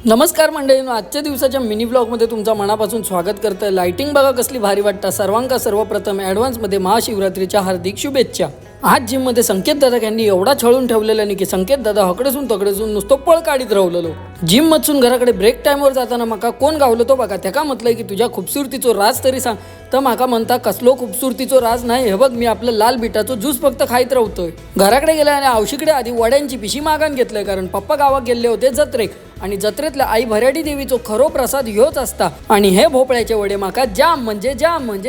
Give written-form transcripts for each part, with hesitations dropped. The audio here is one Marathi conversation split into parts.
नमस्कार मंडळींनो, आजच्या दिवसाच्या मिनी ब्लॉगमध्ये तुमचं मनापासून स्वागत करतोय। लाइटिंग बघा कसली भारी वाटतं। सर्वांका सर्वप्रथम ॲडव्हान्समध्ये महाशिवरात्रीच्या हार्दिक शुभेच्छा। आज जिममध्ये संकेत दादा यांनी एवढा छळून ठेवलेला नाही की संकेत दादा हकडेसून तकडेसून नुसतं पळ काढीत राहिलेलो। जिम मधून घराकडे ब्रेक टाइमवर जाताना माका कोण गावलो तो बघा। त्याका म्हटलंय की तुझ्या खूबसूरतीचो राज तरी सांग। तर माका म्हणता कसलो खूबसूरतीचो राज नाही, हे बघ मी आपलं लाल बिटाचो ज्यूस फक्त खाईत राहतोय। घराकडे गेल्या आणि औशीकडे आधी वड्यांची पिशी मागान घेतलंय, कारण पप्पा गावात गेले होते जत्रेक आणि जत्रेतल्या आई भराडी देवीचो खरो प्रसाद ह्योच असता। आणि हे भोपळ्याचे वडे माका जाम म्हणजे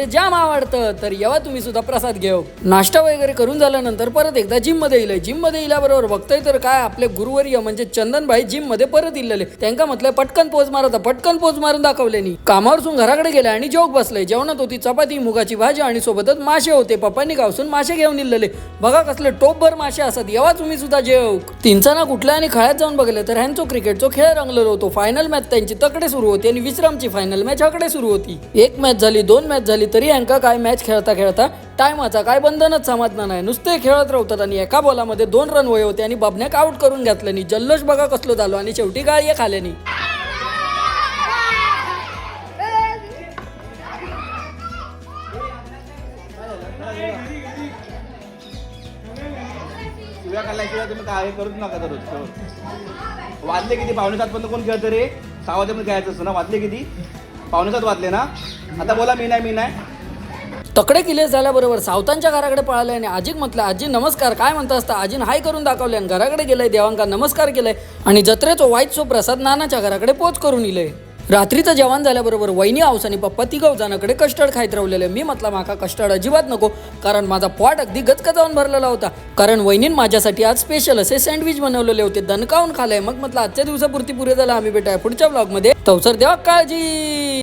जाम आवडतं। तर येवा तुम्ही सुद्धा प्रसाद घेऊ। नाश्ता वगैरे करून झाल्यानंतर परत एकदा जिम मध्ये इलय। जिम मध्ये इल्याबरोबर बघताय तर काय आपले गुरुवर्य म्हणजे चंदन भाई जिम मध्ये परत इलेले। त्यांका म्हटलंय पटकन पोज मारता, पटकन पोज मारून दाखवलेनी। कामावरसून घराकडे गेले आणि जेवक बसले। जेवणात होती चपाती, मुगाची भाजी आणि सोबतच मासे होते। पप्पांनी गावसून मासे घेऊन इलेले। बघा कसले टोपभर मासे असतात, येवा तुम्ही सुद्धा जेव। तीनचा ना कुठल्या आणि खळ्यात जाऊन बघले तर ह्यांचो क्रिकेटचो खेळ रंगलेलो होतो। फायनल मॅच त्यांची तकडे सुरू होती आणि विश्रामची फायनल मॅच हकडे सुरू होती। एक मॅच झाली, दोन मॅच झाली, तरी ह्यांका काय मॅच खेळता खेळता टायमाचा काय बंधनच समजणार नाही। नुसते खेळत राहतात आणि एका बॉलामध्ये 2 रन वय होते आणि बबन्याक आउट करून घेतल्यानी जल्लोष बघा कसलो झालो आणि शेवटी गाळी खाल्यानी। शिव्या खाल्ल्याशिवाय तुम्ही काय करूच नका दररोज। वाजले किती? 5:30 पर्यंत कोण खेळतं रे? 6 वाजेपर्यंत खेळायचं असतं ना। वाजले किती? 5:30 वाजले ना। आता बोला मी नाही। तकडे किल्ले झाल्याबरोबर सावतांच्या घराकडे पळाले आणि आजीक म्हटलं, आजी नमस्कार। काय म्हणता असता? आजीन हाय करून दाखवले आणि घराकडे गेलाय, देवांका नमस्कार केलाय आणि जत्रेचो वाईटसो प्रसाद नानाच्या घराकडे पोच करून इलय। रात्रीचं जेवण झाल्याबरोबर वहिनी आऊस आणि पप्पा तिघं जणांकडे कस्टर्ड खायत राहिलेले। मी म्हटलं माका कस्टर्ड अजिबात नको, कारण माझा पोट अगदी गचगचावून भरलेला होता। कारण वहिनीन माझ्यासाठी आज स्पेशल असे सँडविच बनवलेले होते, दणकावून खाले। मग म्हटलं आजच्या दिवसापुरती पुरे झालं, आम्ही भेटाय पुढच्या ब्लॉगमध्ये। तवसर देवा काळजी।